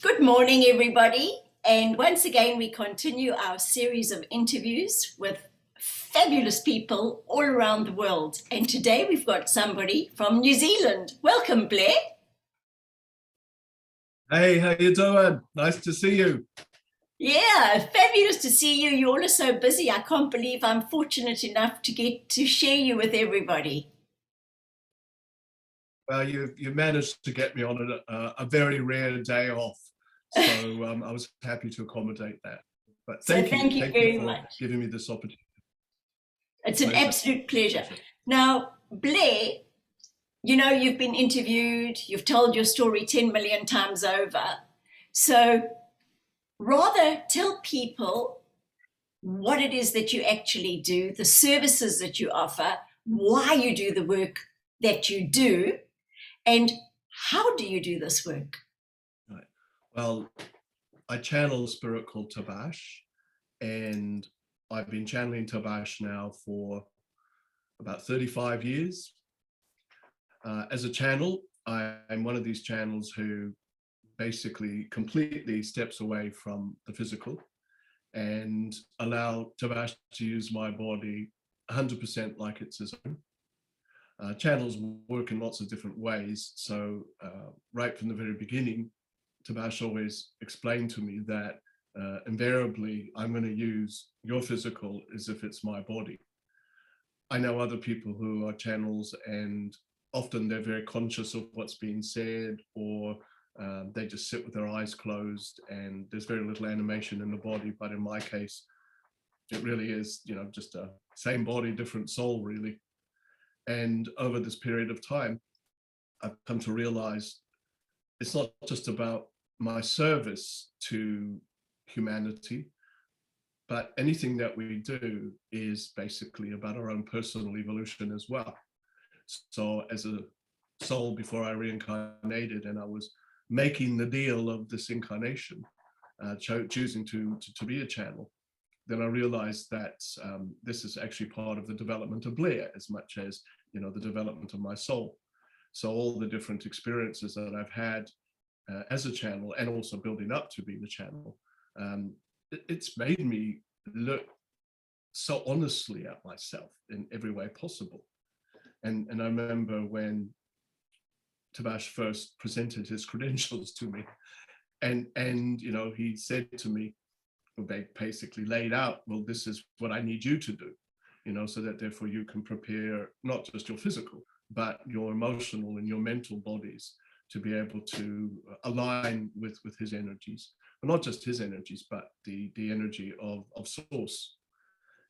Good morning, everybody. And once again, we continue our series of interviews with fabulous people all around the world. And today we've got somebody from New Zealand. Welcome, Blair. Hey, how you doing? Nice to see you. Yeah, fabulous to see you. You all are so busy. I can't believe I'm fortunate enough to get to share you with everybody. Well, you managed to get me on a very rare day off, so I was happy to accommodate that. But So thank thank you you very for much. giving me this opportunity. It's an absolute pleasure. Now, Blair, you know, you've been interviewed, you've told your story 10 million times over. So rather tell people what it is that you actually do, the services that you offer, why you do the work that you do, and how do you do this work? Right. Well, I channel a spirit called Tabash, and I've been channeling Tabash now for about 35 years. As a channel, I'm one of these channels who basically completely steps away from the physical and allow Tabash to use my body 100% like it's his own. Channels work in lots of different ways. So right from the very beginning, Tabash always explained to me that invariably I'm going to use your physical as if it's my body. I know other people who are channels, and often they're very conscious of what's being said, or they just sit with their eyes closed and there's very little animation in the body. But in my case, it really is, you know, just a same body, different soul, really. And over this period of time, I've come to realize it's not just about my service to humanity, but anything that we do is basically about our own personal evolution as well. So as a soul before I reincarnated and I was making the deal of this incarnation, choosing to be a channel, then I realized that this is actually part of the development of Blair as much as, you know, the development of my soul. So all the different experiences that I've had as a channel, and also building up to being a channel, it's made me look so honestly at myself in every way possible. And I remember when Tabash first presented his credentials to me, and you know, he said to me, they basically laid out, well, this is what I need you to do, you know, so that therefore you can prepare not just your physical, but your emotional and your mental bodies to be able to align with his energies, but not just his energies, but the energy of source.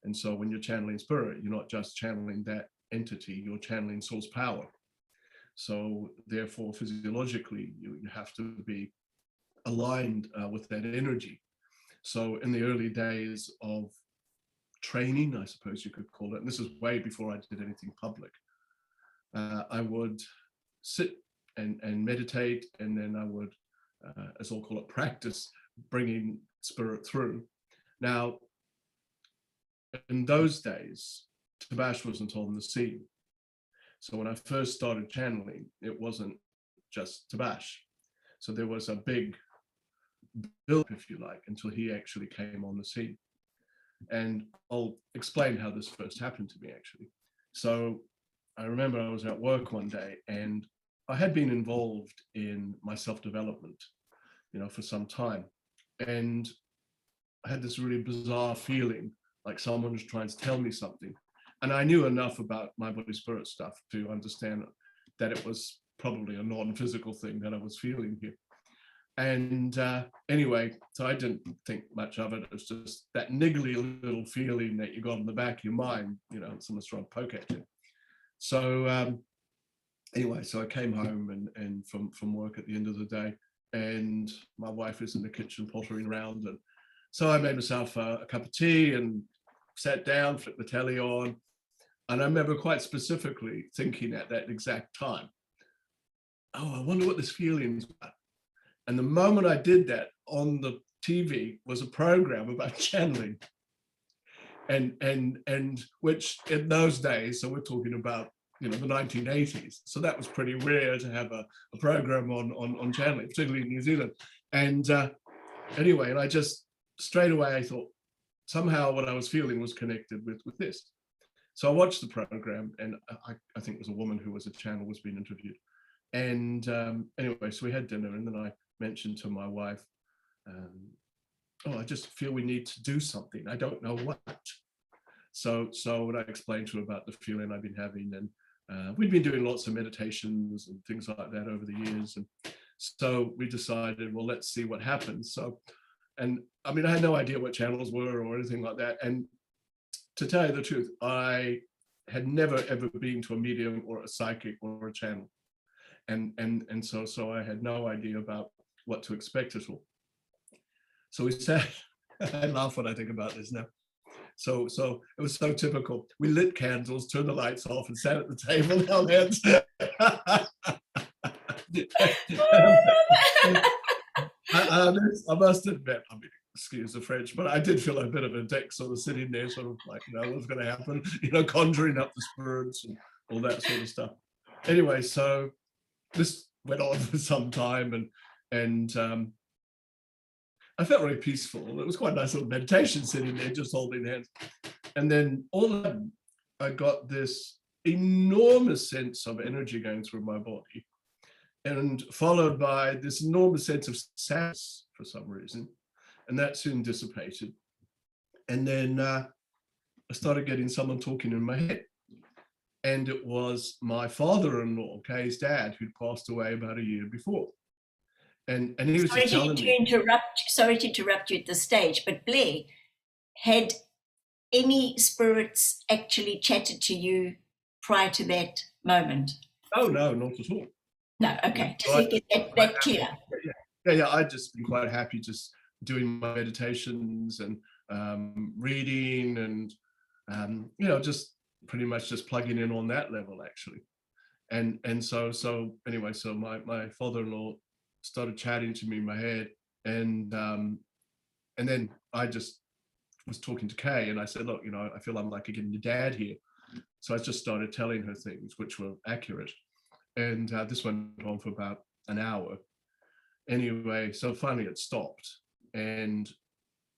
And so when you're channeling spirit, you're not just channeling that entity, you're channeling source power. So therefore, physiologically, you have to be aligned with that energy. So in the early days of training, I suppose you could call it, and this is way before I did anything public, I would sit and meditate, and then I would, as I'll call it, practice bringing spirit through. Now, in those days, Tabash wasn't on the scene. So when I first started channeling, it wasn't just Tabash. So there was a big build, if you like, until he actually came on the scene. And I'll explain how this first happened to me, actually. So I remember I was at work one day, and I had been involved in my self-development, you know, for some time. And I had this really bizarre feeling like someone was trying to tell me something. And I knew enough about my body spirit stuff to understand that it was probably a non-physical thing that I was feeling here. And anyway, so I didn't think much of it. It was just that niggly little feeling that you got in the back of your mind, you know, someone's trying to poke at you. So anyway, so I came home and from work at the end of the day, and my wife is in the kitchen pottering around. And so I made myself a cup of tea and sat down, flipped the telly on. And I remember quite specifically thinking at that exact time, oh, I wonder what this feeling is about. And the moment I did that, on the TV was a program about channeling, and which in those days, so we're talking about, you know, the 1980s. So that was pretty rare to have a program on channeling, particularly in New Zealand. And anyway, and I just straight away I thought somehow what I was feeling was connected with this. So I watched the program, and I think it was a woman who was a channel was being interviewed. And anyway, so we had dinner, and then I mentioned to my wife, oh, I just feel we need to do something. I don't know what. So when I explained to her about the feeling I've been having, and we'd been doing lots of meditations and things like that over the years. And so we decided, well, let's see what happens. So, and I mean, I had no idea what channels were or anything like that. And to tell you the truth, I had never ever been to a medium or a psychic or a channel. And so I had no idea about what to expect at all. So we sat, I laugh when I think about this now. So it was so typical. We lit candles, turned the lights off, and sat at the table, held hands. I must admit, I mean, excuse the French, but I did feel a bit of a dick sort of sitting there, sort of like, you know, what's going to happen, you know, conjuring up the spirits and all that sort of stuff. Anyway, so this went on for some time, and I felt very peaceful. It was quite a nice little meditation sitting there, just holding hands. And then all of a sudden, I got this enormous sense of energy going through my body, and followed by this enormous sense of sadness for some reason. And that soon dissipated. And then I started getting someone talking in my head. And it was my father-in-law, Kay's dad, who'd passed away about a year before. And he was just telling me. Sorry to interrupt you at this stage, but Blair, had any spirits actually chatted to you prior to that moment? Oh, no, not at all. No, okay, just to get that clear. Yeah, I'd just been quite happy just doing my meditations and reading and, you know, just pretty much just plugging in on that level, actually. And so anyway, so my father-in-law started chatting to me in my head, and then I just was talking to Kay, and I said, look, you know, I feel I'm like getting your dad here. So I just started telling her things which were accurate, and this went on for about an hour. Anyway, so finally it stopped, and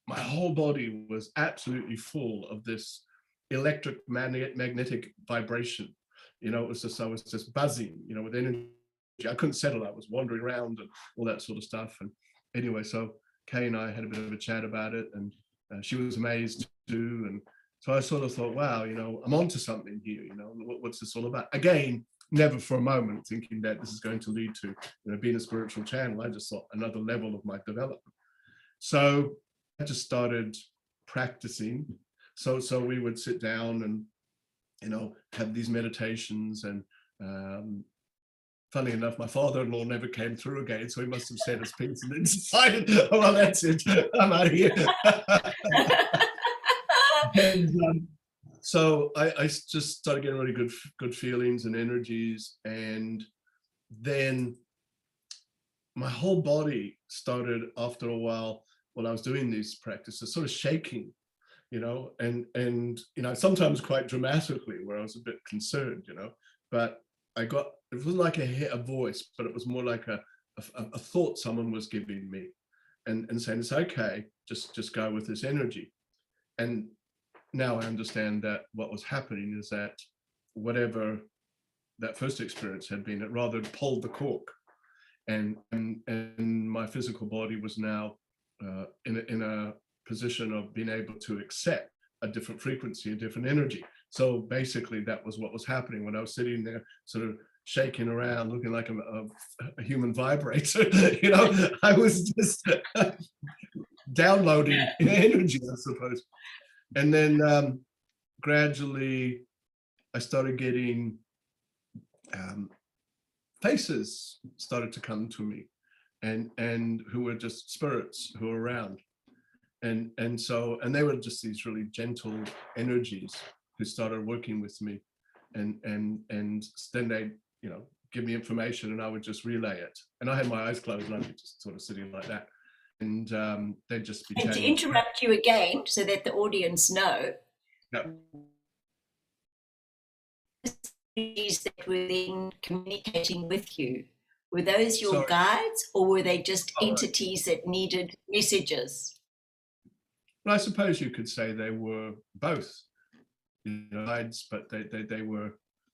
my whole body was absolutely full of this electric magnetic vibration. You know, it was just, I was just buzzing, you know, with energy. I couldn't settle. I was wandering around and all that sort of stuff. And anyway, so Kay and I had a bit of a chat about it, and she was amazed too. And so I sort of thought, wow, you know, I'm onto something here. You know, what's this all about? Again, never for a moment thinking that this is going to lead to, you know, being a spiritual channel. I just thought another level of my development. So I just started practicing. So we would sit down and, you know, have these meditations, and funny enough, my father-in-law never came through again, so he must have said his piece and then decided, oh, well, that's it, I'm out of here. And so I just started getting really good feelings and energies, and then my whole body started, after a while, while I was doing these practices, sort of shaking, you know, and you know, sometimes quite dramatically, where I was a bit concerned, you know, but I got, it wasn't like a voice, but it was more like a thought someone was giving me, and saying, it's okay, just go with this energy. And now I understand that what was happening is that whatever that first experience had been, it rather pulled the cork, and my physical body was now in a position of being able to accept a different frequency, a different energy. So basically that was what was happening when I was sitting there sort of shaking around, looking like a human vibrator. You know, I was just downloading energy, I suppose. And then gradually I started getting faces started to come to me, and who were just spirits who were around. And they were just these really gentle energies who started working with me, and then they, you know, give me information, and I would just relay it. And I had my eyes closed, and I'd be just sort of sitting like that, and they'd just be. And to interrupt you again, so that the audience know, that were then communicating with you Were those your Sorry. guides, or were they just Oh, entities that needed messages? well, I suppose you could say they were both, guides, but they were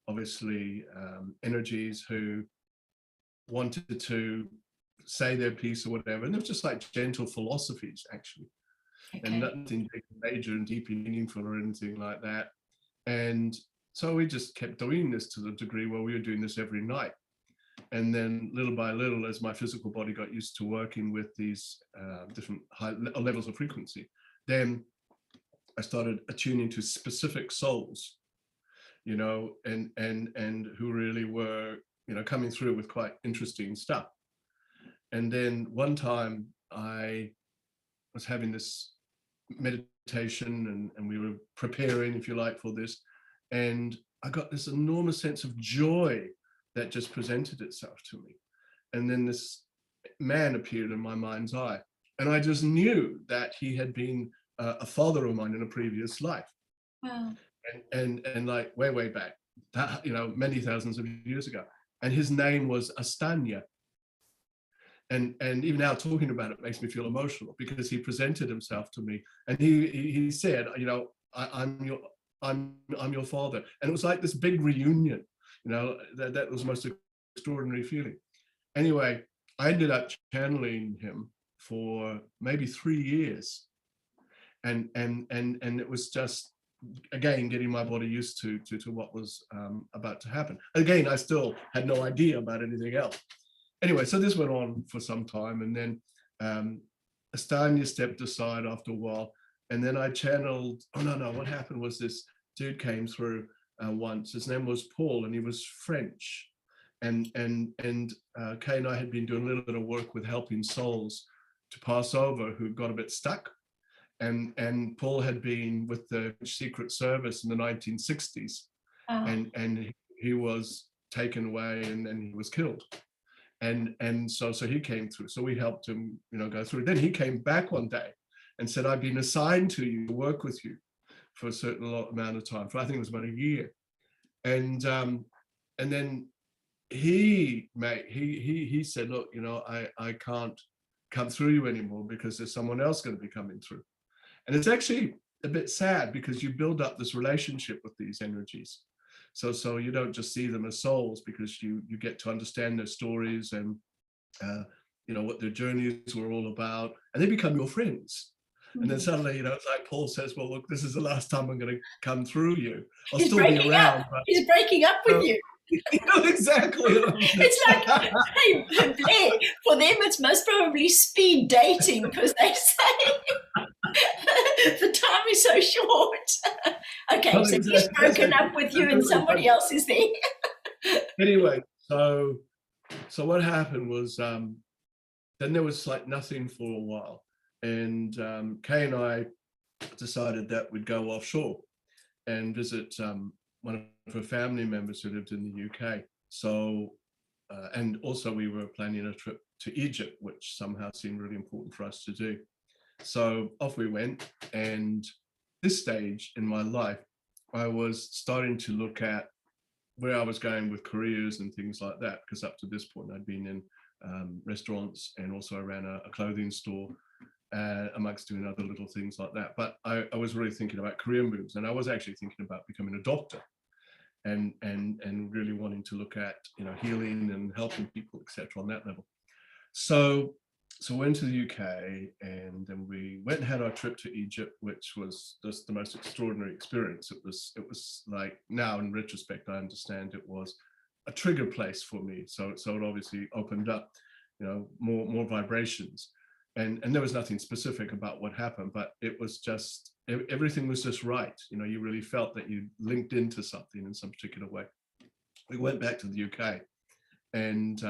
obviously energies who wanted to say their piece or whatever. And they're just like gentle philosophies, actually, and Okay. nothing major and deeply meaningful or anything like that. And so we just kept doing this to the degree where we were doing this every night. And then little by little, as my physical body got used to working with these different high levels of frequency, then I started attuning to specific souls, and who really were, coming through with quite interesting stuff. And then one time I was having this meditation, and we were preparing, if you like, for this. And I got this enormous sense of joy that just presented itself to me. And then this man appeared in my mind's eye. And I just knew that he had been a father of mine in a previous life. Wow. And like way back, many thousands of years ago. And his name was Astanya. And even now talking about it makes me feel emotional, because he presented himself to me, and he said, I'm your father. And it was like this big reunion, that was the most extraordinary feeling. Anyway, I ended up channeling him for maybe 3 years. And it was just, again, getting my body used to what was about to happen. Again, I still had no idea about anything else. Anyway, so this went on for some time, and then Astanya stepped aside after a while, and then I channeled. Oh no! What happened was this dude came through once. His name was Paul, and he was French, and Kay and I had been doing a little bit of work with helping souls to pass over who got a bit stuck, and Paul had been with the Secret Service in the 1960s, and he was taken away, and then he was killed. And so he came through. So we helped him, go through. Then he came back one day and said, I've been assigned to you to work with you for a certain amount of time. For I think it was about a year. And then he said, look, I can't come through you anymore, because there's someone else going to be coming through. And it's actually a bit sad, because you build up this relationship with these energies. So you don't just see them as souls, because you get to understand their stories and what their journeys were all about, and they become your friends. Mm-hmm. And then suddenly, it's like Paul says, well, look, this is the last time I'm going to come through you. I'll still be around. But, he's breaking up with you. Exactly. It's like, hey, Blair, for them it's most probably speed dating, because they say the time is so short. Okay, so exactly. He's broken up with you and somebody else is there. Anyway, so what happened was, then there was like nothing for a while, and Kay and I decided that we'd go offshore and visit one of her family members who lived in the UK. So, and also we were planning a trip to Egypt, which somehow seemed really important for us to do. So off we went, and this stage in my life, I was starting to look at where I was going with careers and things like that, because up to this point I'd been in restaurants, and also I ran a clothing store, amongst doing other little things like that. But I was really thinking about career moves, and I was actually thinking about becoming a doctor, and really wanting to look at healing and helping people, etc., on that level. So went to the UK, and then we went and had our trip to Egypt, which was just the most extraordinary experience. It was like, now in retrospect, I understand it was a trigger place for me. So it obviously opened up, more vibrations, and there was nothing specific about what happened, but it was just, everything was just right. You really felt that you linked into something in some particular way. We went back to the UK, and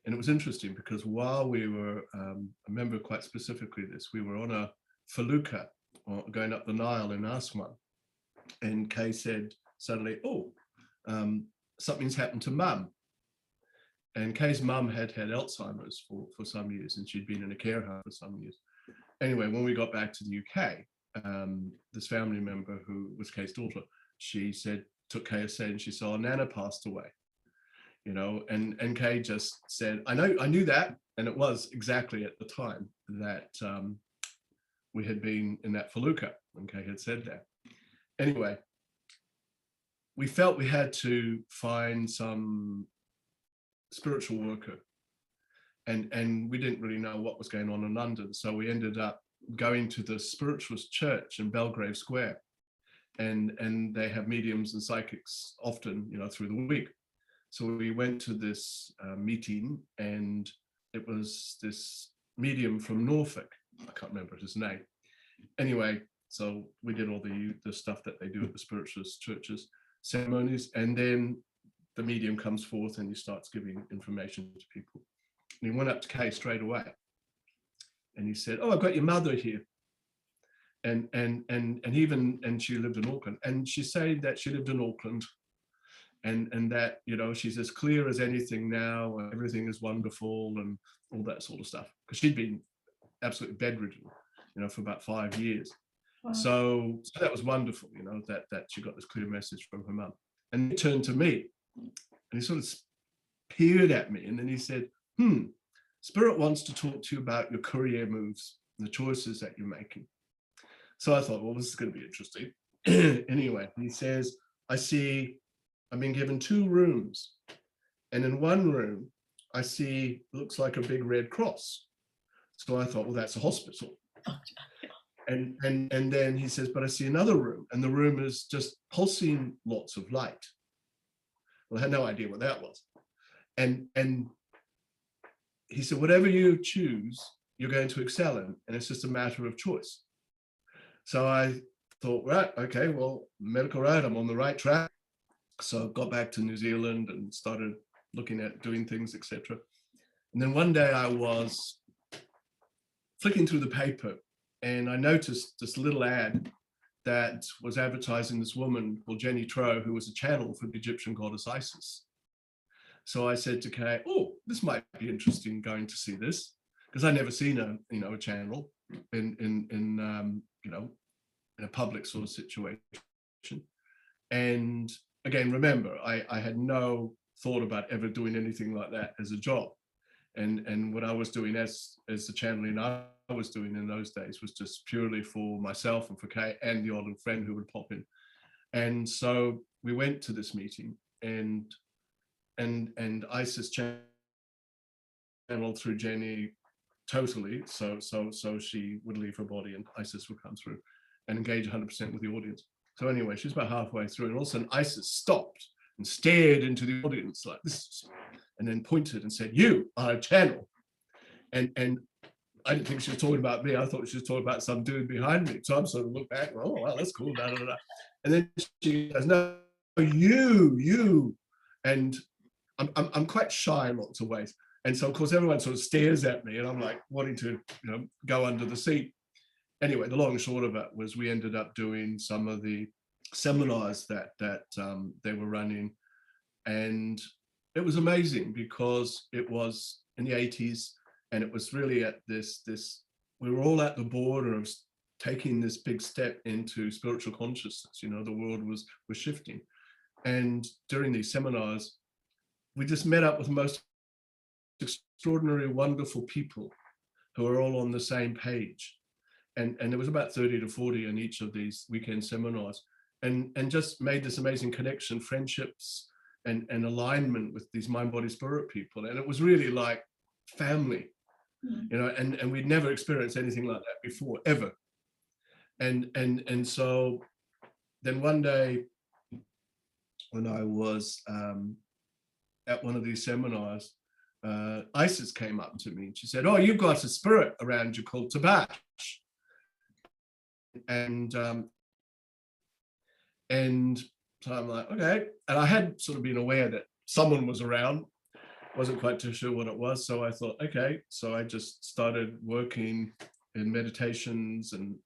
it was interesting, because while we were, I remember quite specifically this, we were on a felucca going up the Nile in Aswan, and Kay said suddenly, oh, something's happened to Mum. And Kay's mum had Alzheimer's for some years, and she'd been in a care home for some years. Anyway, when we got back to the UK, this family member who was Kay's daughter, she said, took Kay aside, and she saw Nana passed away. and Kay just said, I knew that, and it was exactly at the time that we had been in that felucca, and Kay had said that. Anyway, we felt we had to find some spiritual worker, and we didn't really know what was going on in London, so we ended up going to the spiritualist church in Belgrave Square, and they have mediums and psychics often, through the week. So we went to this meeting, and it was this medium from Norfolk. I can't remember his name. Anyway, so we did all the stuff that they do at the spiritualist churches, ceremonies, and then the medium comes forth and he starts giving information to people. And he went up to Kay straight away, and he said, "Oh, I've got your mother here." And she lived in Auckland, and she said that she lived in Auckland, and that she's as clear as anything now, and everything is wonderful and all that sort of stuff, because she'd been absolutely bedridden for about 5 years. Wow. So that was wonderful, that she got this clear message from her mum. And he turned to me and he sort of peered at me, and then he said, Spirit wants to talk to you about your career moves and the choices that you're making. So I thought, well, this is going to be interesting. Anyway, he says, I see I've been given 2 rooms, and in one room I see looks like a big red cross. So I thought, well, that's a hospital. And then he says, but I see another room, and the room is just pulsing lots of light. Well, I had no idea what that was. And he said, whatever you choose, you're going to excel in, and it's just a matter of choice. So I thought, right, okay, well, medical road, I'm on the right track. So I got back to New Zealand and started looking at doing things, etc. And then one day I was flicking through the paper, and I noticed this little ad that was advertising this woman called Jenny Tro, who was a channel for the Egyptian goddess Isis. So I said to Kay, oh, this might be interesting going to see this, because I'd never seen a channel in a public sort of situation. And again, remember, I had no thought about ever doing anything like that as a job. And what I was doing as the channeling I was doing in those days was just purely for myself and for Kay and the odd friend who would pop in. And so we went to this meeting, and Isis channeled through Jenny totally. So she would leave her body and Isis would come through and engage 100% with the audience. So anyway, she's about halfway through, and all of a sudden Isis stopped and stared into the audience like this, and then pointed and said, "You are a channel." And I didn't think she was talking about me. I thought she was talking about some dude behind me. So I'm sort of looked back, oh, well, that's cool. And then she goes, "No, you." And I'm quite shy in lots of ways. And so of course everyone sort of stares at me, and I'm like wanting to, go under the seat. Anyway, the long and short of it was we ended up doing some of the seminars that they were running, and it was amazing because it was in the 80s, and it was really at this we were all at the border of taking this big step into spiritual consciousness. The world was shifting, and during these seminars we just met up with the most extraordinary, wonderful people who are all on the same page. And there was about 30 to 40 in each of these weekend seminars, and just made this amazing connection, friendships, and alignment with these mind, body, spirit people. And it was really like family, and we'd never experienced anything like that before, ever. And so then one day when I was at one of these seminars, Isis came up to me and she said, "Oh, you've got a spirit around you called Tabash." And so I'm like, okay. And I had sort of been aware that someone was around, wasn't quite too sure what it was. So I thought, okay. So I just started working in meditations and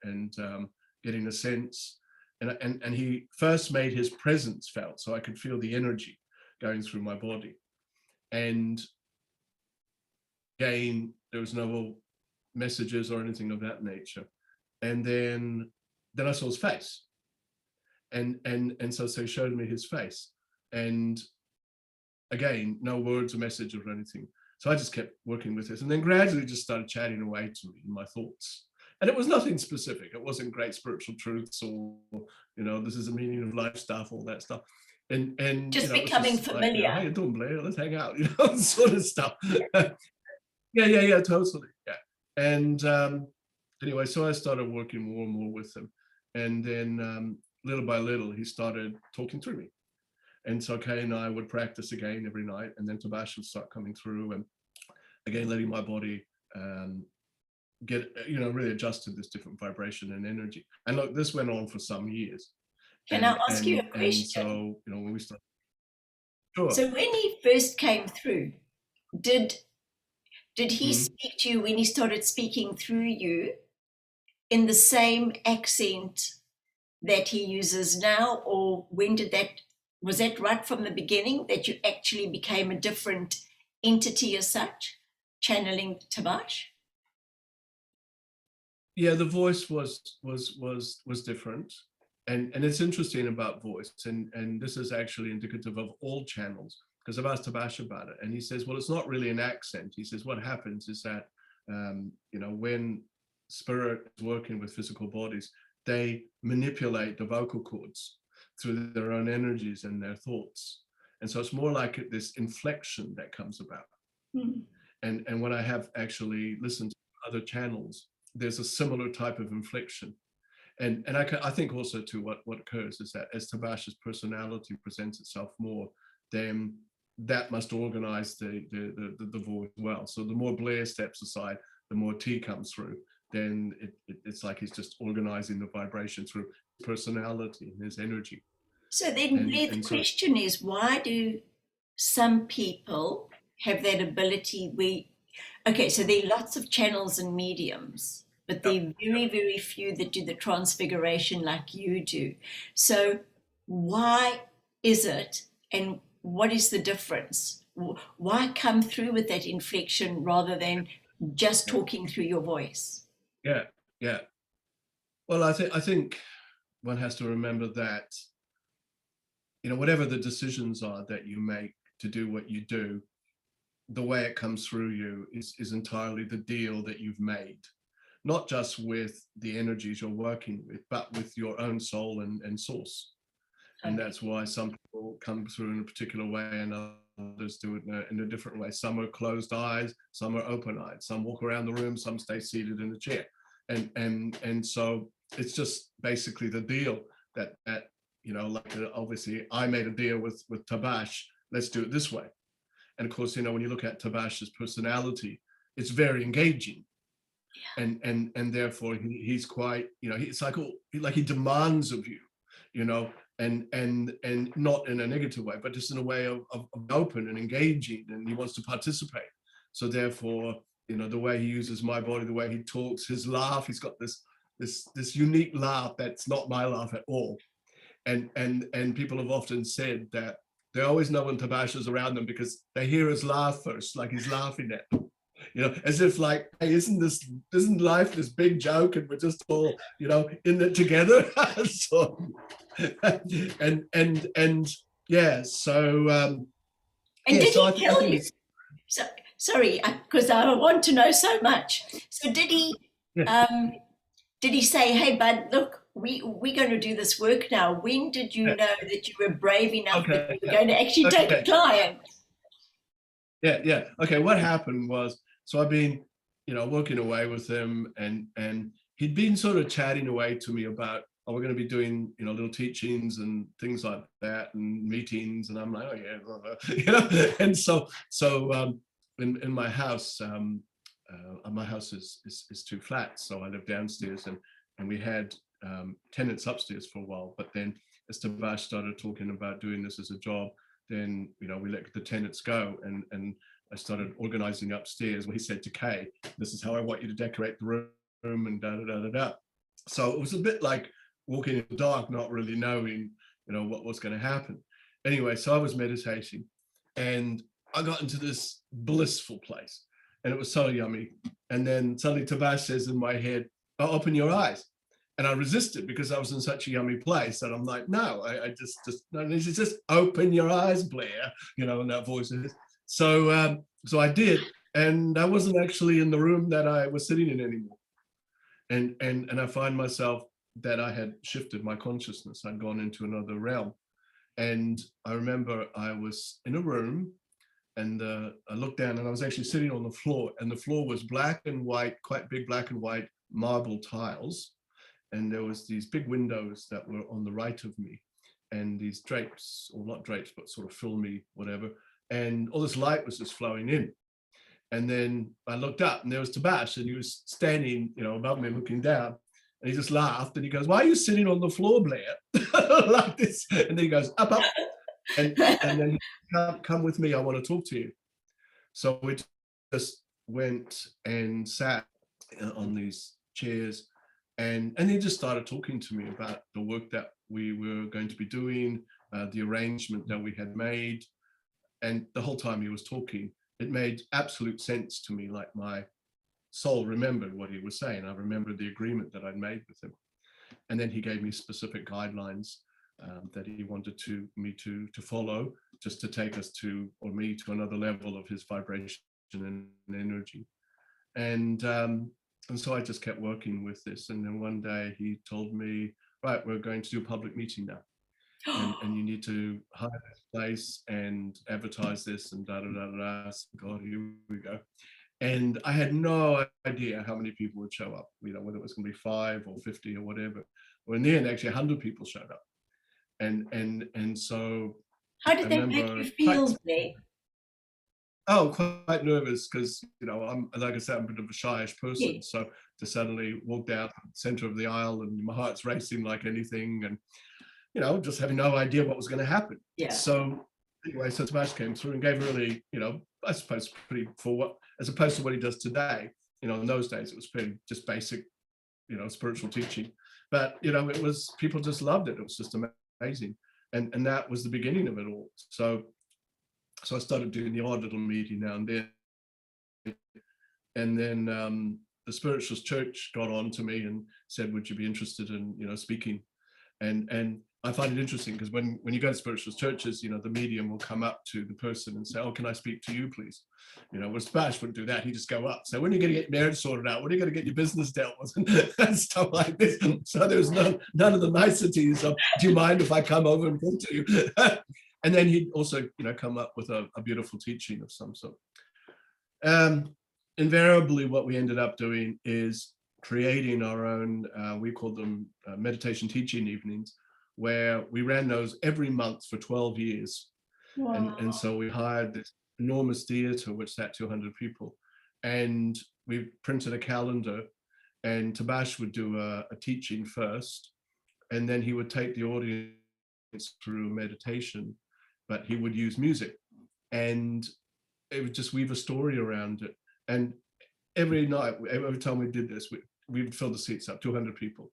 getting a sense. And he first made his presence felt, so I could feel the energy going through my body. And again, there was no messages or anything of that nature. And then I saw his face, and so he showed me his face, and again, no words or messages or anything. So I just kept working with it, and then gradually just started chatting away to me in my thoughts. And it was nothing specific. It wasn't great spiritual truths or, this is the meaning of life stuff, all that stuff. And Just it was becoming just like, familiar. how you doing, Blair? Let's hang out, sort of stuff. Yeah, totally. Yeah. And anyway, so I started working more and more with him. And then little by little, he started talking through me. And so Kay and I would practice again every night, and then Tabash would start coming through, and again, letting my body get, really adjust to this different vibration and energy. And look, this went on for some years. Can I ask you a question? And so, when we started, sure. So when he first came through, did he speak to you when he started speaking through you in the same accent that he uses now, or was that right from the beginning that you actually became a different entity as such, channeling Tabash? Yeah, the voice was different, and it's interesting about voice, and this is actually indicative of all channels, because I've asked Tabash about it, and he says, well, it's not really an accent. He says what happens is that when spirit is working with physical bodies, they manipulate the vocal cords through their own energies and their thoughts, and so it's more like this inflection that comes about. And when I have actually listened to other channels, there's a similar type of inflection. And I think also too what occurs is that as Tabash's personality presents itself more, then that must organize the voice well. So the more Blair steps aside, the more T comes through. Then it's like he's just organizing the vibration through personality and his energy. So then, Blair, the question is, why do some people have that ability okay, so there are lots of channels and mediums, but there are very, very few that do the transfiguration like you do. So why is it, and what is the difference? Why come through with that inflection rather than just talking through your voice? Yeah. Well, I think one has to remember that, whatever the decisions are that you make to do what you do, the way it comes through you is entirely the deal that you've made, not just with the energies you're working with, but with your own soul and source. And that's why some people come through in a particular way and others do it in a different way. Some are closed eyes, some are open eyed, some walk around the room, some stay seated in the chair. And so it's just basically the deal that obviously I made a deal with Tabash, let's do it this way. And of course, when you look at Tabash's personality, it's very engaging. And therefore he's quite, it's like he demands of you, and not in a negative way, but just in a way of open and engaging, and he wants to participate. So therefore, the way he uses my body, the way he talks, his laugh, he's got this unique laugh that's not my laugh at all. And people have often said that they always know when Tabash is around them because they hear his laugh first, like he's laughing at them. As if like, hey, isn't life this big joke and we're just all, in it together? So, and yeah, so and did he tell you? So, sorry, because I want to know so much. So did he? Did he say, "Hey, bud, look, we're going to do this work now"? When did you know that you were brave enough that you were going to actually take a client? Yeah. Okay, what happened was, so I've been, working away with him, and he'd been sort of chatting away to me about, we're going to be doing, little teachings and things like that, and meetings, and I'm like, oh yeah, blah, blah. And so in my house, my house is 2 flats, so I live downstairs, and we had tenants upstairs for a while, but then as Tabash started talking about doing this as a job, then we let the tenants go, and I started organizing upstairs. He said to Kay, this is how I want you to decorate the room, and da. So it was a bit like walking in the dark, not really knowing what was going to happen. Anyway, so I was meditating, and I got into this blissful place, and it was so yummy. And then suddenly Tabash says in my head, oh, open your eyes. And I resisted because I was in such a yummy place that I'm like, no, I just no, and he says, just open your eyes, Blair, you know, and that voice is. So I did, and I wasn't actually in the room that I was sitting in anymore. And I find myself that I had shifted my consciousness. I'd gone into another realm. And I remember I was in a room, and I looked down, and I was actually sitting on the floor, and the floor was black and white, quite big black and white marble tiles. And there was these big windows that were on the right of me, and these drapes, or not drapes, but sort of filmy, whatever. And all this light was just flowing in. And then I looked up, and there was Tabash, and he was standing, you know, above me, looking down. And he just laughed, and he goes, "Why are you sitting on the floor, Blair?" Like this. And then he goes, "Up, up." And then he come with me, I want to talk to you. So we just went and sat on these chairs, and he just started talking to me about the work that we were going to be doing, the arrangement that we had made. And the whole time he was talking, it made absolute sense to me, like my soul remembered what he was saying. I remembered the agreement that I'd made with him. And then he gave me specific guidelines that he wanted me to follow, just to take us to, or me to, another level of his vibration and energy. And so I just kept working with this. And then one day he told me, right, we're going to do a public meeting now. And you need to hire this place and advertise this and da da da da. God, here we go. And I had no idea how many people would show up, you know, whether it was going to be 5 or 50 or whatever. Well, in the end, actually 100 people showed up. And so how did that make you feel, Blair? Oh, quite nervous, because, you know, I'm, like I said, I'm a bit of a shyish person. Yes. So to suddenly walk down the center of the aisle, and my heart's racing like anything, and, you know, just having no idea what was going to happen. Yeah. So anyway, so Tabash came through and gave really, you know, I suppose pretty, for what, as opposed to what he does today. You know, in those days it was pretty just basic, you know, spiritual teaching. But, you know, it was, people just loved it. It was just amazing. And that was the beginning of it all. So I started doing the odd little meeting now and then. And then the Spiritualist Church got on to me and said, would you be interested in, you know, speaking? And I find it interesting, because when you go to Spiritualist churches, you know, the medium will come up to the person and say, oh, can I speak to you, please? You know, Tabash wouldn't do that. He'd just go up. So when are you going to get marriage sorted out? When are you going to get your business dealt with? And stuff like this. So there was none of the niceties of, do you mind if I come over and talk to you? And then he'd also, you know, come up with a beautiful teaching of some sort. Invariably, what we ended up doing is creating our own, we called them meditation teaching evenings, where we ran those every month for 12 years. Wow. And so we hired this enormous theater, which sat 200 people. And we printed a calendar, and Tabash would do a teaching first, and then he would take the audience through meditation, but he would use music, and it would just weave a story around it. And every night, every time we did this, we would fill the seats up, 200 people.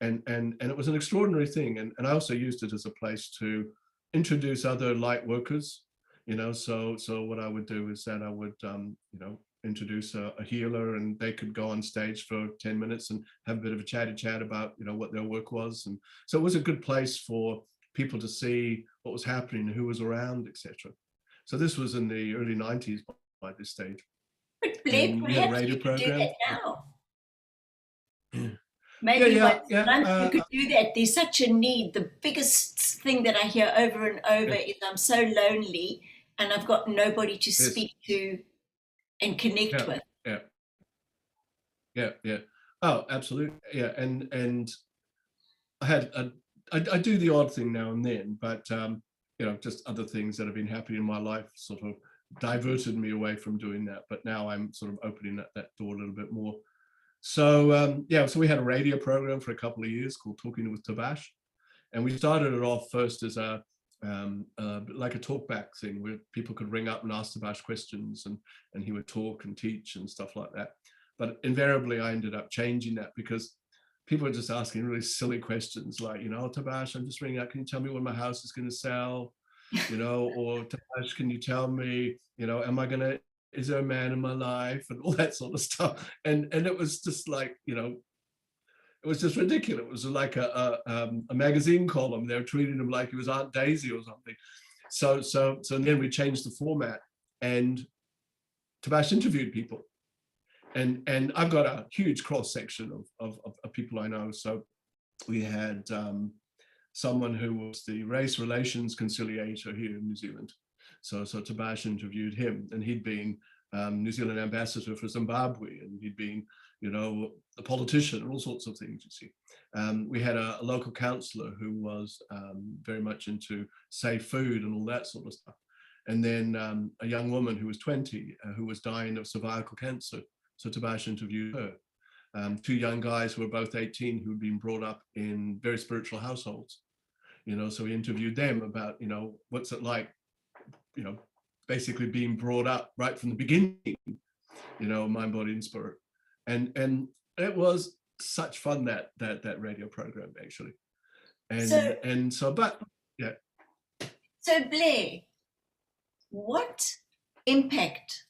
And it was an extraordinary thing. And I also used it as a place to introduce other light workers, you know. So what I would do is that I would, you know, introduce a healer, and they could go on stage for 10 minutes and have a bit of a chat about, you know, what their work was. And so it was a good place for people to see what was happening, who was around, etc. So this was in the early 90s by this stage. But Blair, perhaps you could do that now. Maybe once a month you could do that. There's such a need. The biggest thing that I hear over and over is, I'm so lonely and I've got nobody to speak to and connect with. Yeah. Oh, absolutely. Yeah. And I do the odd thing now and then, but you know, just other things that have been happening in my life sort of diverted me away from doing that. But now I'm sort of opening that door a little bit more. So so we had a radio program for a couple of years called Talking with Tabash, and we started it off first as a like a talkback thing where people could ring up and ask Tabash questions, and he would talk and teach and stuff like that. But invariably, I ended up changing that, because people were just asking really silly questions like, you know, Tabash, I'm just ringing up, can you tell me when my house is going to sell? You know, or Tabash, can you tell me, you know, is there a man in my life, and all that sort of stuff. And it was just like, you know, It was just ridiculous. It was like a magazine column. They were treating him like he was Aunt Daisy or something. So then we changed the format, and Tabash interviewed people. And I've got a huge cross section of people I know. So we had someone who was the race relations conciliator here in New Zealand. So Tabash interviewed him, and he'd been New Zealand ambassador for Zimbabwe, and he'd been, you know, a politician, and all sorts of things, you see. We had a local councillor who was very much into safe food and all that sort of stuff. And then a young woman who was 20, who was dying of cervical cancer. So Tabash interviewed her. Two young guys who were both 18 who'd been brought up in very spiritual households. You know, so we interviewed them about, you know, what's it like, you know, basically being brought up right from the beginning, you know, mind, body, and spirit. And it was such fun, that radio program, actually. And so, but yeah. So Blair, what impact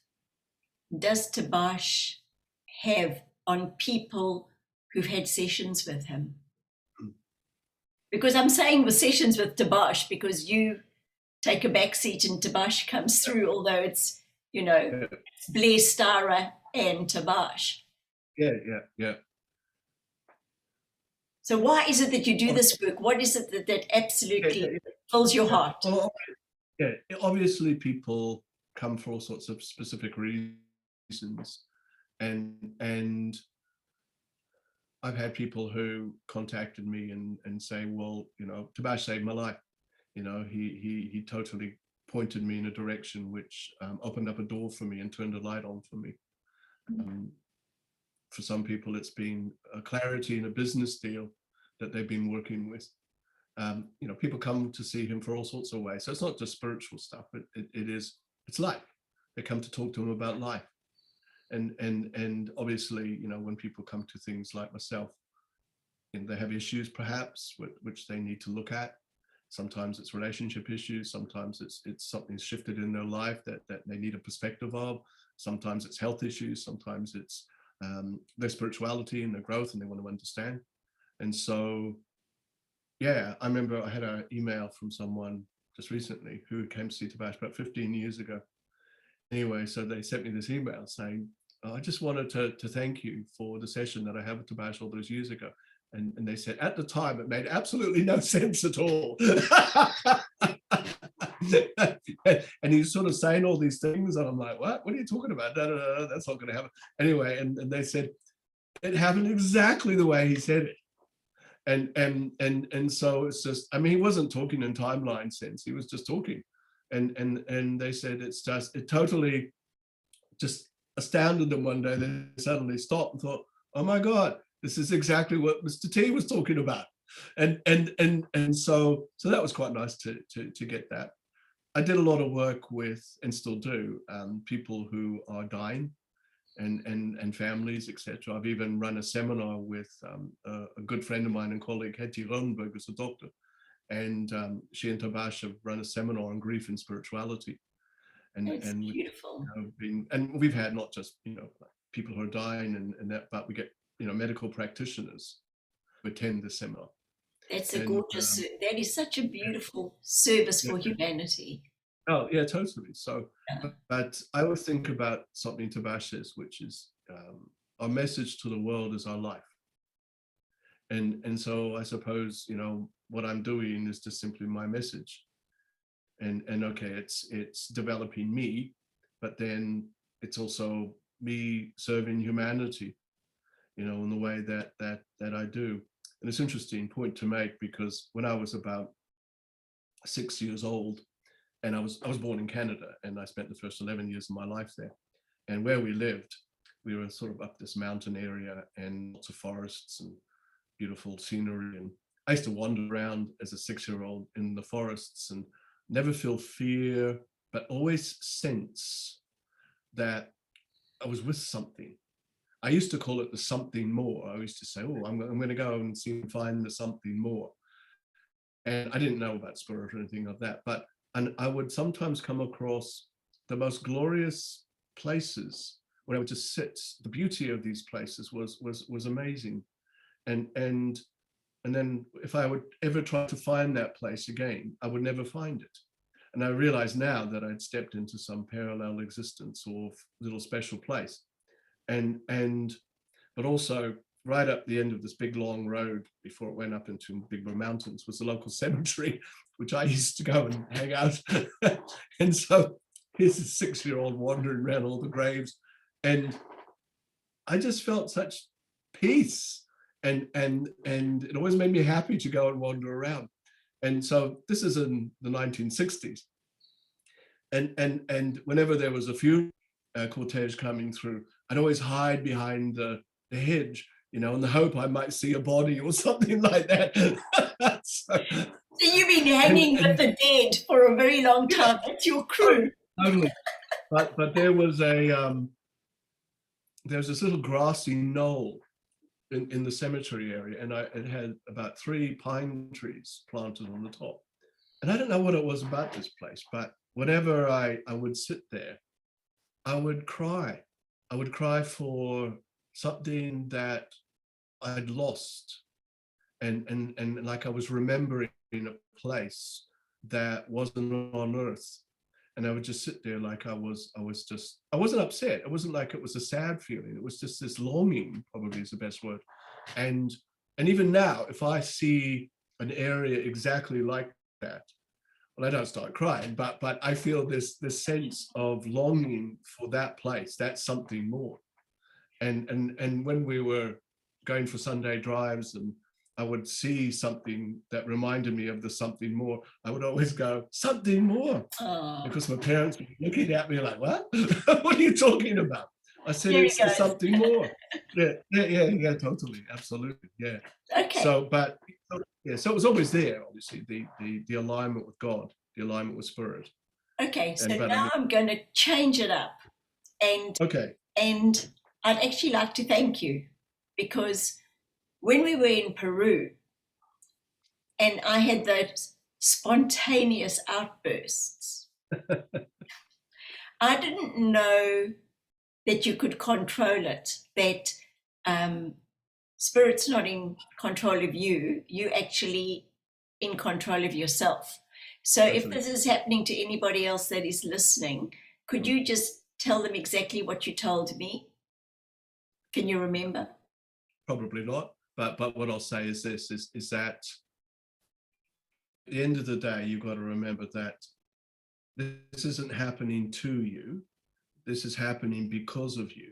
does Tabash have on people who've had sessions with him? Because I'm saying with sessions with Tabash, because you take a back seat and Tabash comes through, although it's, you know, it's Blair, Styra, and Tabash. Yeah. So why is it that you do this work? What is it that absolutely fills your heart? Well, yeah, obviously people come for all sorts of specific reasons, and I've had people who contacted me and say, well, you know, Tabash saved my life. You know, he totally pointed me in a direction which opened up a door for me and turned a light on for me. For some people, it's been a clarity in a business deal that they've been working with. You know, people come to see him for all sorts of ways. So it's not just spiritual stuff. It's life. They come to talk to him about life. And obviously, you know, when people come to things like myself, and they have issues perhaps which they need to look at. Sometimes it's relationship issues. Sometimes it's something's shifted in their life that they need a perspective of. Sometimes it's health issues. Sometimes it's their spirituality and their growth, and they want to understand. And so, yeah, I remember I had an email from someone just recently who came to see Tabash about 15 years ago. Anyway, so they sent me this email saying, I just wanted to thank you for the session that I had with Tabash all those years ago. And they said, at the time, it made absolutely no sense at all. And he's sort of saying all these things, and I'm like, what are you talking about? No, that's not going to happen. Anyway, and they said, it happened exactly the way he said it. And so it's just, I mean, he wasn't talking in timeline sense, he was just talking. And they said it totally just astounded them one day. They suddenly stopped and thought, oh my God, this is exactly what Mr. T was talking about. And so that was quite nice to get that. I did a lot of work with, and still do, people who are dying and families, etc. I've even run a seminar with a good friend of mine and colleague, Hetty Ronberg, who's a doctor. And she and Tabash have run a seminar on grief and spirituality. It's beautiful. And we've had not just, you know, people who are dying and that, but we get, you know, medical practitioners who attend the seminar. That's a gorgeous, that is such a beautiful service for humanity. Oh yeah, totally. So, but I always think about something Tabash says, which is our message to the world is our life. And so I suppose, you know, what I'm doing is just simply my message. And okay, it's developing me, but then it's also me serving humanity, you know, in the way that I do. And it's an interesting point to make, because when I was about 6 years old, and I was born in Canada, and I spent the first 11 years of my life there. And where we lived, we were sort of up this mountain area and lots of forests and beautiful scenery. And I used to wander around as a 6-year-old in the forests and never feel fear, but always sense that I was with something. I used to call it the something more. I used to say, oh, I'm going to go and see and find the something more. And I didn't know about spirit or anything like that, and I would sometimes come across the most glorious places where I would just sit. The beauty of these places was amazing. And then if I would ever try to find that place again, I would never find it. And I realize now that I'd stepped into some parallel existence or little special place. But also right up the end of this big long road before it went up into big mountains was the local cemetery, which I used to go and hang out. And so here's a 6-year-old wandering around all the graves. And I just felt such peace. And it always made me happy to go and wander around. And so this is in the 1960s. And whenever there was a funeral cortege coming through, I'd always hide behind the hedge, in the hope I might see a body or something like that. So you've been hanging with the dead for a very long time. That's your crew. Totally. But there was there's this little grassy knoll in the cemetery area, and it had about 3 pine trees planted on the top. And I don't know what it was about this place, but whenever I would sit there, I would cry. I would cry for something that I'd lost, and like I was remembering a place that wasn't on earth. And I would just sit there like I wasn't upset. It wasn't like it was a sad feeling. It was just this longing, probably is the best word. And even now, if I see an area exactly like that, well, I don't start crying, but I feel this sense of longing for that place. That's something more. And when we were going for Sunday drives and I would see something that reminded me of the something more, I would always go, something more. Oh. Because my parents would be looking at me like, what? What are you talking about? I said, There it's something more. Yeah, totally. Absolutely. Yeah. Okay. So it was always there, obviously, the alignment with God, the alignment with spirit. Okay. So now I'm going to change it up. And I'd actually like to thank you, because when we were in Peru and I had those spontaneous outbursts, I didn't know that you could control it, that spirit's not in control of you, you're actually in control of yourself. So if this is happening to anybody else that is listening, could you just tell them exactly what you told me? Can you remember? Probably not. But what I'll say is this, is that at the end of the day, you've got to remember that this isn't happening to you. This is happening because of you.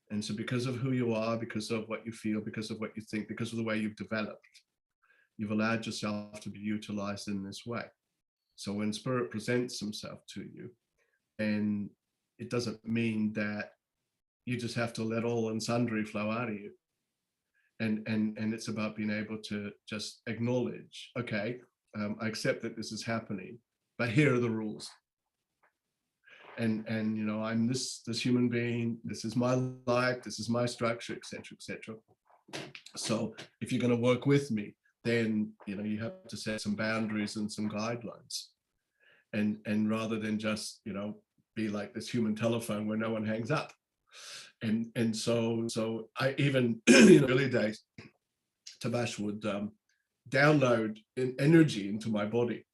And so because of who you are, because of what you feel, because of what you think, because of the way you've developed, you've allowed yourself to be utilized in this way. So when spirit presents himself to you, and it doesn't mean that you just have to let all and sundry flow out of you. And it's about being able to just acknowledge, okay, I accept that this is happening, but here are the rules. And I'm this human being, this is my life, this is my structure, etc., etc. So if you're going to work with me, then you have to set some boundaries and some guidelines. And rather than just be like this human telephone where no one hangs up. And so I even in the early days, Tabash would download energy into my body.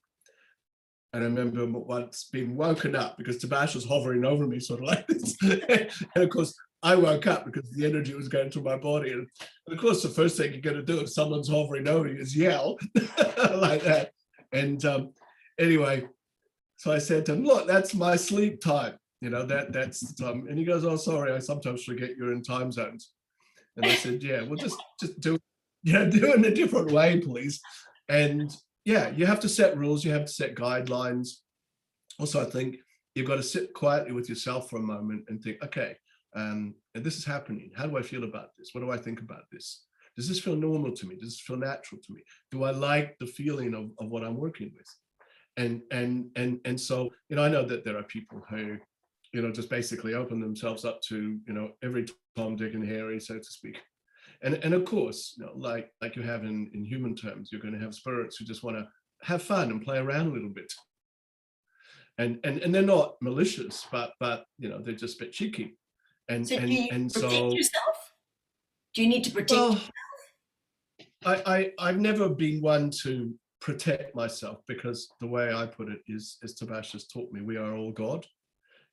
And I remember once being woken up because Tabash was hovering over me, sort of like this. And of course, I woke up because the energy was going to my body. And of course, the first thing you're going to do if someone's hovering over you is yell like that. And anyway, so I said to him, look, that's my sleep time. That's the time. And he goes, oh, sorry, I sometimes forget you're in time zones. And I said, yeah, well, just do it in a different way, please. And yeah, you have to set rules, you have to set guidelines. Also, I think you've got to sit quietly with yourself for a moment and think, okay, and this is happening. How do I feel about this? What do I think about this? Does this feel normal to me? Does this feel natural to me? Do I like the feeling of what I'm working with? And so, I know that there are people who, just basically open themselves up to, every Tom, Dick, and Harry, so to speak. And of course, like you have in human terms, you're going to have spirits who just want to have fun and play around a little bit. And they're not malicious, but they're just a bit cheeky. So do you protect yourself? Do you need to protect yourself? I've never been one to protect myself, because the way I put it is, as Tabash has taught me, we are all God.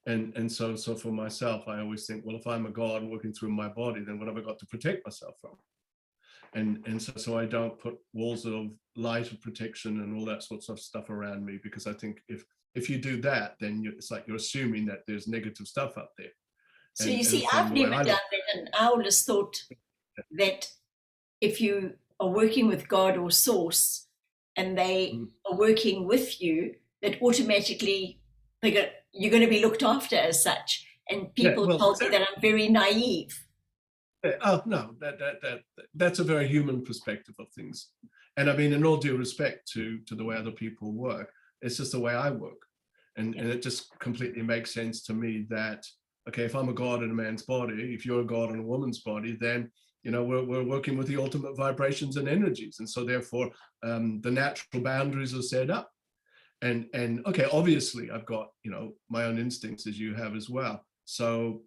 And so for myself, I always think, well, if I'm a God working through my body, then what have I got to protect myself from? And so I don't put walls of light of protection and all that sorts of stuff around me, because I think if you do that, then it's like you're assuming that there's negative stuff up there. So you see, I've never done that, and I always thought that if you are working with God or Source, and they are working with you, that automatically you're going to be looked after as such. And people told me that I'm very naive. Oh no, that's a very human perspective of things. And I mean, in all due respect to the way other people work, it's just the way I work. And it just completely makes sense to me that, okay, if I'm a God in a man's body, if you're a God in a woman's body, then, you know, we're working with the ultimate vibrations and energies. And so therefore, the natural boundaries are set up. And okay, obviously I've got, you know, my own instincts, as you have as well. So,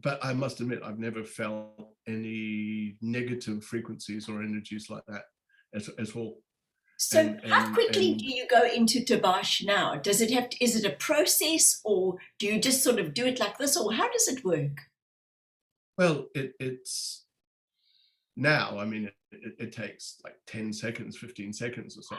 but I must admit, I've never felt any negative frequencies or energies like that at all. So how quickly do you go into Tabash now? Does it have to, is it a process, or do you just sort of do it like this, or how does it work? Well, it's now, I mean, it takes like 10 seconds, 15 seconds or so.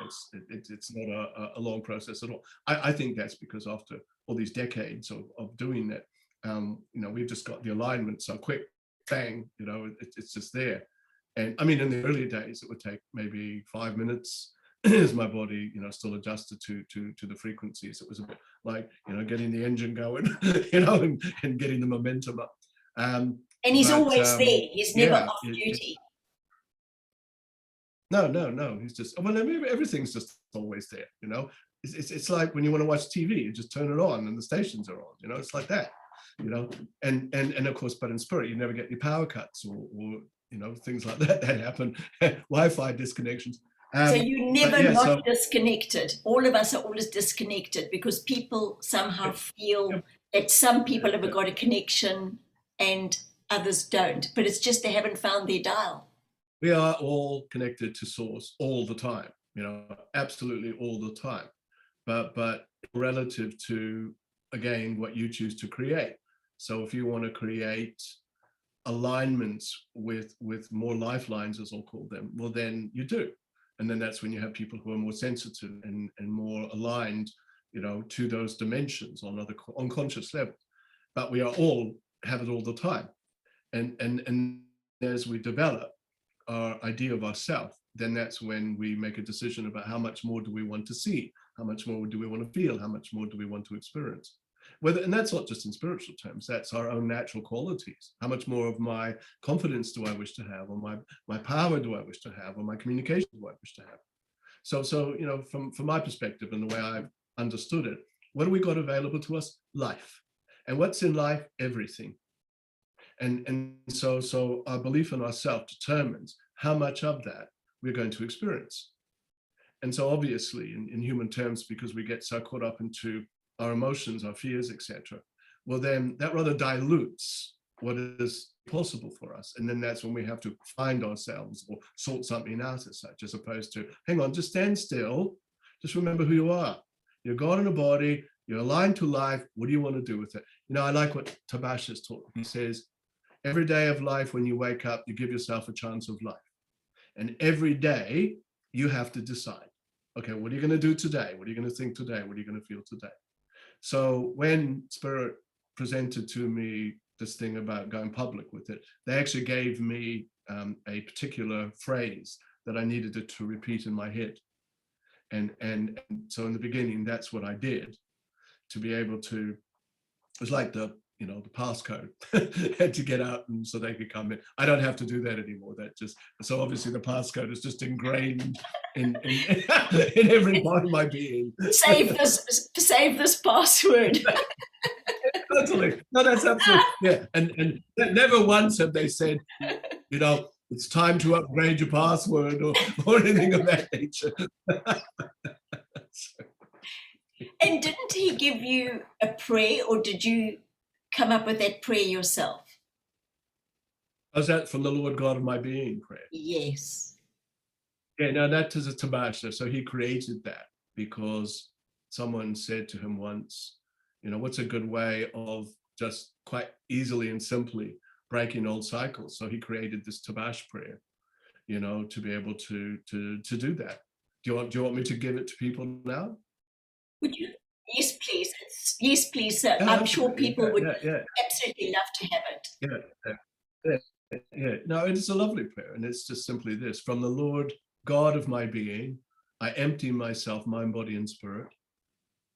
It's not a long process at all. I think that's because after all these decades of doing that, you know, we've just got the alignment so quick, bang, you know, it's just there. And I mean, in the early days, it would take maybe 5 minutes as my body, you know, still adjusted to the frequencies. It was a bit like, you know, getting the engine going, you know, and getting the momentum up. And he's always there. He's never off duty. No. He's just, well, I mean, everything's just always there, you know. It's like when you want to watch TV, you just turn it on and the stations are on, you know, it's like that, you know. And of course, but in spirit, you never get any power cuts or you know, things like that happen, Wi-Fi disconnections. So you never not disconnected. All of us are always disconnected because people somehow feel that some people have got a connection and others don't, but it's just they haven't found their dial. We are all connected to Source all the time, you know, absolutely all the time. But relative to, again, what you choose to create. So if you want to create alignments with more lifelines, as I'll call them, well, then you do. And then that's when you have people who are more sensitive and more aligned, you know, to those dimensions on other unconscious levels. But we are all have it all the time. And as we develop our idea of ourselves, then that's when we make a decision about how much more do we want to see, how much more do we want to feel, how much more do we want to experience. And that's not just in spiritual terms, that's our own natural qualities. How much more of my confidence do I wish to have, or my power do I wish to have, or my communication do I wish to have? So you know, from my perspective and the way I've understood it, what do we got available to us? Life. And what's in life? Everything. And so our belief in ourselves determines how much of that we're going to experience. And so obviously in human terms, because we get so caught up into our emotions, our fears, etc., well, then that rather dilutes what is possible for us. And then that's when we have to find ourselves or sort something out as such, as opposed to, hang on, just stand still, just remember who you are. You're God in a body, you're aligned to life, what do you want to do with it? You know, I like what Tabash has taught. He says, every day of life, when you wake up, you give yourself a chance of life. And every day you have to decide, okay, what are you going to do today? What are you going to think today? What are you going to feel today? So when Spirit presented to me this thing about going public with it, they actually gave me a particular phrase that I needed to repeat in my head. And so in the beginning, that's what I did to be able to, it was like the passcode had to get out and so they could come in. I don't have to do that anymore. That just, so obviously the passcode is just ingrained in every part of my being. Save this password. Totally. No, that's absolutely, yeah. And never once have they said, you know, it's time to upgrade your password or anything of that nature. And didn't he give you a prayer, or did you come up with that prayer yourself? Was that from the Lord God of my being prayer? Yes. Yeah, no, that is a Tabash. So he created that because someone said to him once, what's a good way of just quite easily and simply breaking old cycles? So he created this Tabash prayer, to be able to do that. Do you want me to give it to people now? Would you? Yes, please. Yes, please. Yeah, I'm sure absolutely. people would Yeah. absolutely love to have it. Yeah. No, it's a lovely prayer, and it's just simply this: from the Lord God of my being, I empty myself, mind, body, and spirit,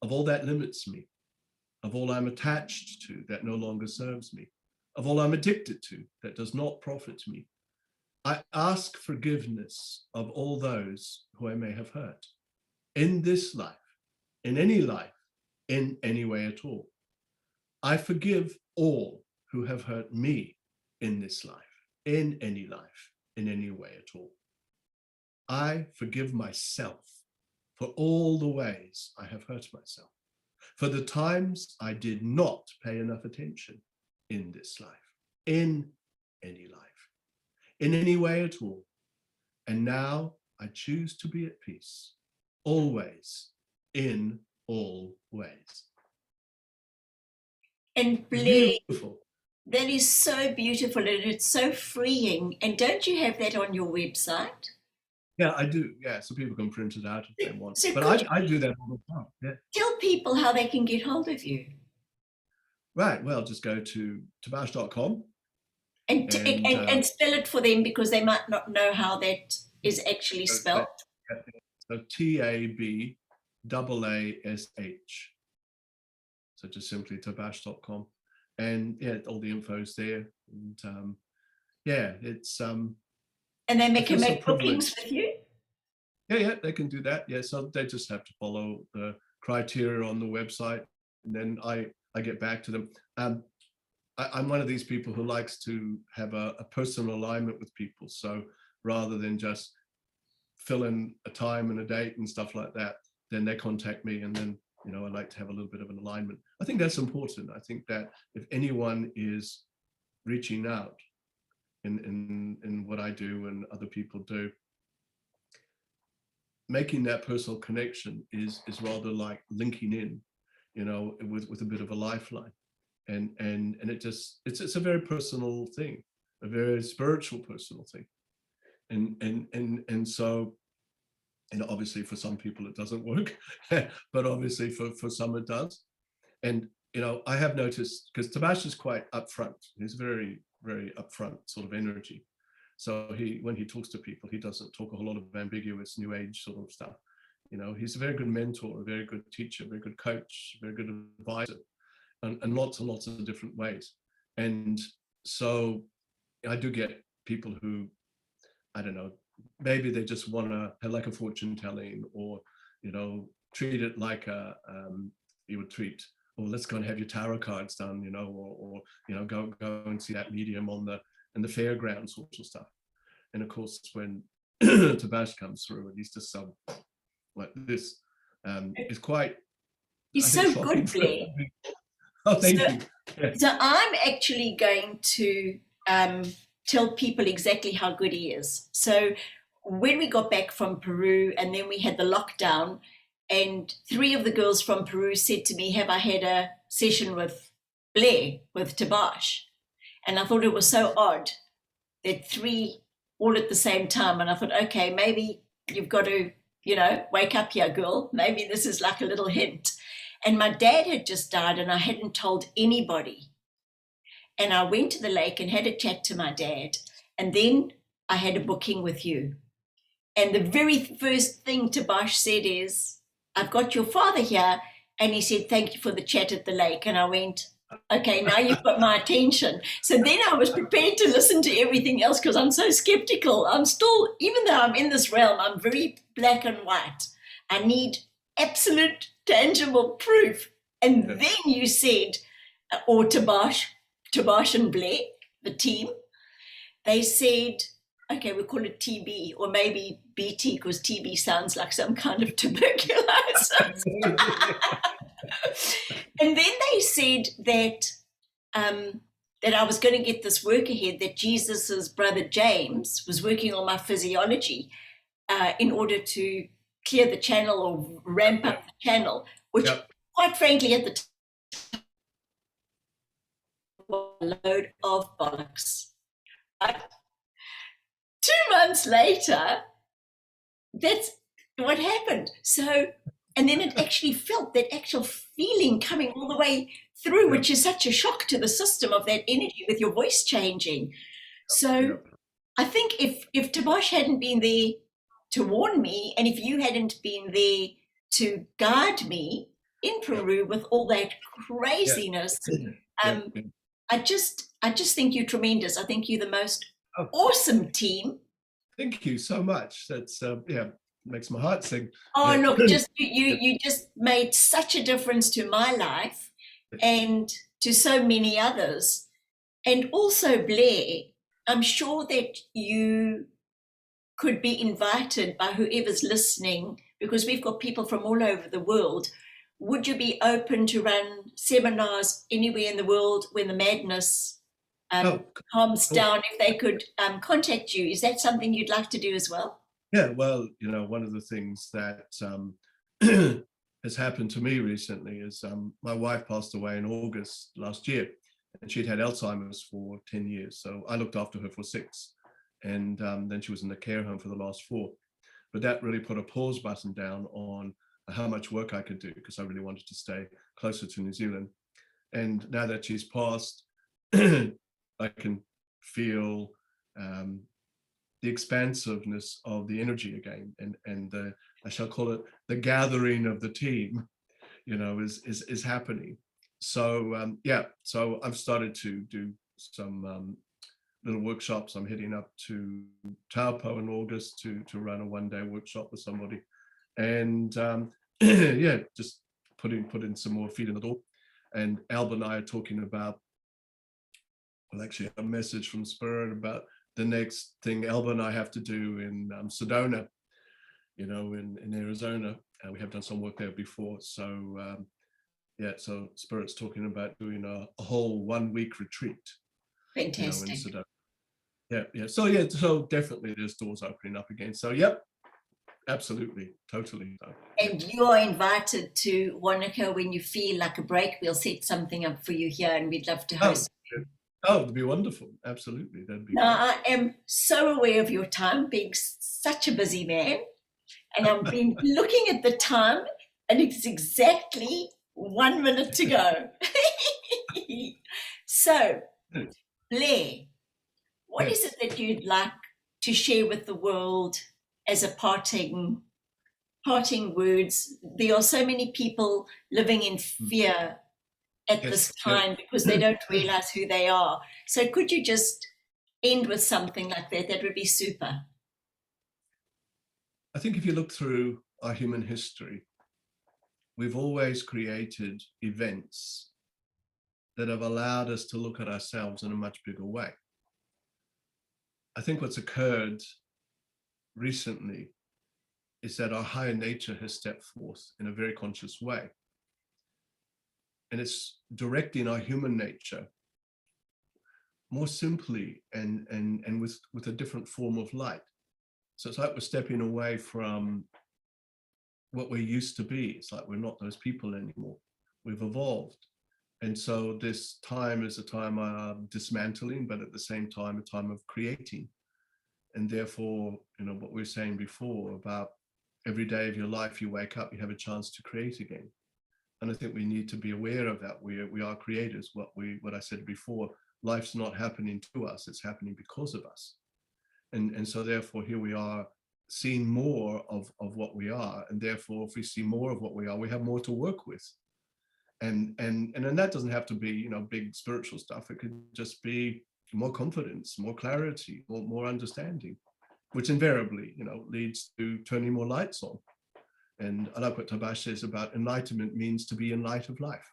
of all that limits me, of all I'm attached to that no longer serves me, of all I'm addicted to that does not profit me. I ask forgiveness of all those who I may have hurt in this life, in any life, in any way at all. I forgive all who have hurt me in this life, in any life, in any way at all. I forgive myself for all the ways I have hurt myself, for the times I did not pay enough attention in this life, in any life, in any way at all. And now I choose to be at peace, always, in all ways. And Blair, that is so beautiful and it's so freeing. And don't you have that on your website? Yeah, I do. Yeah, so people can print it out if they want. But I do that all the time. Yeah. Tell people how they can get hold of you. Right. Well, just go to tabash.com. And spell it for them because they might not know how that is actually spelled. So Tabash. So just simply tabash.com. And yeah, all the info's there. And yeah, it's and they can make bookings with you? Yeah, they can do that. Yeah, so they just have to follow the criteria on the website, and then I get back to them. I'm one of these people who likes to have a personal alignment with people. So rather than just fill in a time and a date and stuff like that, then they contact me, and then I like to have a little bit of an alignment. I think that's important. I think that if anyone is reaching out in what I do and other people do, making that personal connection is rather like linking in, with a bit of a lifeline, and it's a very personal thing, a very spiritual personal thing, and so, obviously for some people it doesn't work, but obviously for some it does. And I have noticed, because Tabash is quite upfront, he's very, very upfront sort of energy. So when he talks to people, he doesn't talk a whole lot of ambiguous new age sort of stuff. He's a very good mentor, a very good teacher, a very good coach, a very good advisor, and lots and lots of different ways. And so I do get people who, I don't know, maybe they just want to have like a fortune telling, or, treat it like you would treat, or let's go and have your tarot cards done, or go and see that medium in the fairgrounds sort of stuff. And of course, when Tabash comes through and he's just like this, it's quite. He's so good, Blair. Oh, thank you. Yeah. So I'm actually going to tell people exactly how good he is. So when we got back from Peru and then we had the lockdown, and 3 of the girls from Peru said to me, have I had a session with Blair, with Tabash? And I thought it was so odd that 3 all at the same time. And I thought, okay, maybe you've got to, wake up here, girl. Maybe this is like a little hint. And my dad had just died and I hadn't told anybody. And I went to the lake and had a chat to my dad. And then I had a booking with you. And the very first thing Tabash said is, I've got your father here. And he said, thank you for the chat at the lake. And I went, okay, now you've got my attention. So then I was prepared to listen to everything else because I'm so skeptical. I'm still, even though I'm in this realm, I'm very black and white. I need absolute tangible proof. And then you said, or Tabash and Blair, the team, they said, okay, we'll call it TB or maybe BT because TB sounds like some kind of tuberculosis. And then they said that that I was going to get this work ahead, that Jesus's brother James was working on my physiology. in order to clear the channel or ramp up the channel, which quite frankly at the time was a load of bollocks. But 2 months later, that's what happened. So, and then it actually felt that actual feeling coming all the way through, which is such a shock to the system of that energy with your voice changing. So I think if Tabash hadn't been there to warn me, and if you hadn't been there to guide me in Peru with all that craziness, I just think you're tremendous. I think you're the most awesome team. Thank you so much. That's makes my heart sing. Oh, look, just you just made such a difference to my life and to so many others. And also, Blair, I'm sure that you could be invited by whoever's listening, because we've got people from all over the world. Would you be open to run seminars anywhere in the world when the madness calms down, if they could contact you? Is that something you'd like to do as well? Yeah, well, one of the things that has happened to me recently is my wife passed away in August last year, and she'd had Alzheimer's for 10 years. So I looked after her for 6, and then she was in the care home for the last 4. But that really put a pause button down on how much work I could do, because I really wanted to stay closer to New Zealand. And now that she's passed, I can feel the expansiveness of the energy again, and the, I shall call it the gathering of the team, is happening. So so I've started to do some little workshops. I'm heading up to Taupo in August to run a 1-day workshop with somebody, and just put in some more feet in the door. And Alba and I are talking about, well, actually a message from Spirit about the next thing Alba and I have to do in Sedona, in Arizona. We have done some work there before. So so Spirit's talking about doing a whole 1-week retreat. Fantastic. In Sedona. So definitely there's doors opening up again. So absolutely, totally. And you are invited to Wanaka when you feel like a break. We'll set something up for you here, and we'd love to host. Oh, it'd be wonderful. Absolutely. That'd be now, great. I am so aware of your time, being such a busy man. And I've been looking at the time, and it's exactly 1 minute to go. So, Blair, what is it that you'd like to share with the world as a parting words? There are so many people living in fear at this time because they don't realize who they are. So could you just end with something like that? That would be super. I think if you look through our human history, we've always created events that have allowed us to look at ourselves in a much bigger way. I think what's occurred recently is that our higher nature has stepped forth in a very conscious way. And it's directing our human nature more simply and with a different form of light. So it's like we're stepping away from what we used to be. It's like we're not those people anymore. We've evolved. And so this time is a time of dismantling, but at the same time, a time of creating. And therefore, what we were saying before about every day of your life, you wake up, you have a chance to create again. And I think we need to be aware of that. We are creators. What I said before, life's not happening to us, it's happening because of us. And so therefore here we are seeing more of what we are. And therefore, if we see more of what we are, we have more to work with. And that doesn't have to be, big spiritual stuff. It could just be more confidence, more clarity, more understanding, which invariably, leads to turning more lights on. And I like what Tabash says about enlightenment means to be in light of life.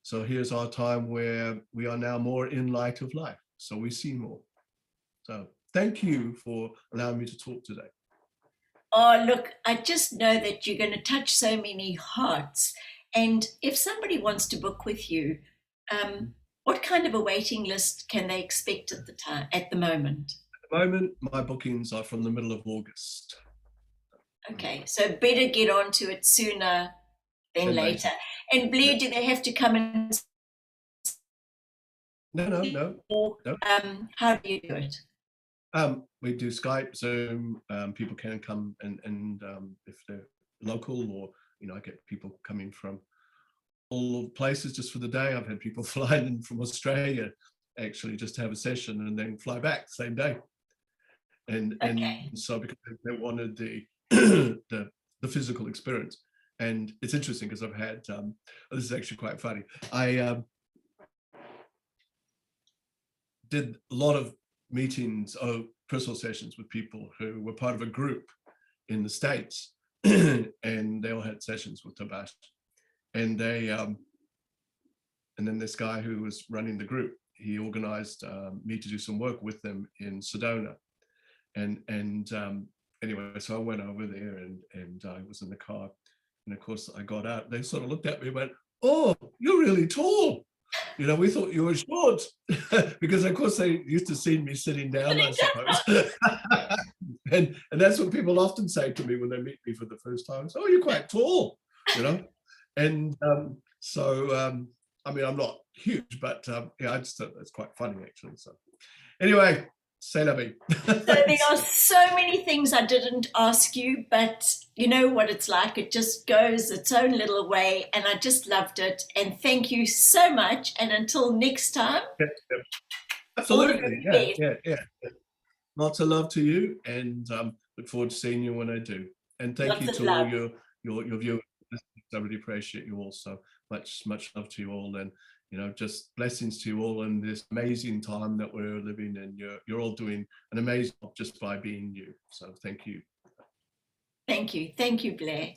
So here's our time where we are now more in light of life. So we see more. So thank you for allowing me to talk today. Oh, look, I just know that you're going to touch so many hearts. And if somebody wants to book with you, what kind of a waiting list can they expect at the moment? At the moment, my bookings are from the middle of August. Okay, so better get onto it sooner than later. And Blair, do they have to come and? No. Or how do you do it? We do Skype, Zoom. People can come and if they're local, or I get people coming from all places just for the day. I've had people fly in from Australia actually just to have a session and then fly back the same day. And so because they wanted the the physical experience. And it's interesting because I've had this is actually quite funny. I did a lot of meetings, personal sessions with people who were part of a group in the States, and they all had sessions with Tabash. And then this guy who was running the group, he organized me to do some work with them in Sedona. And anyway, so I went over there and I was in the car. And of course I got out, they sort of looked at me and went, "Oh, you're really tall. We thought you were short." Because of course they used to see me sitting down, I suppose. and that's what people often say to me when they meet me for the first time. "Oh, you're quite tall," And so I mean, I'm not huge, but yeah, I just thought that's quite funny actually. So anyway, c'est la vie. So there are so many things I didn't ask you, but you know what it's like. It just goes its own little way, and I just loved it. And thank you so much. And until next time. Absolutely. Yeah. Lots of love to you, and look forward to seeing you when I do. And thank you to all your viewers. I really appreciate you all. So much love to you all, and just blessings to you all in this amazing time that we're living in. You're all doing an amazing job just by being you. So thank you. Thank you, Blair.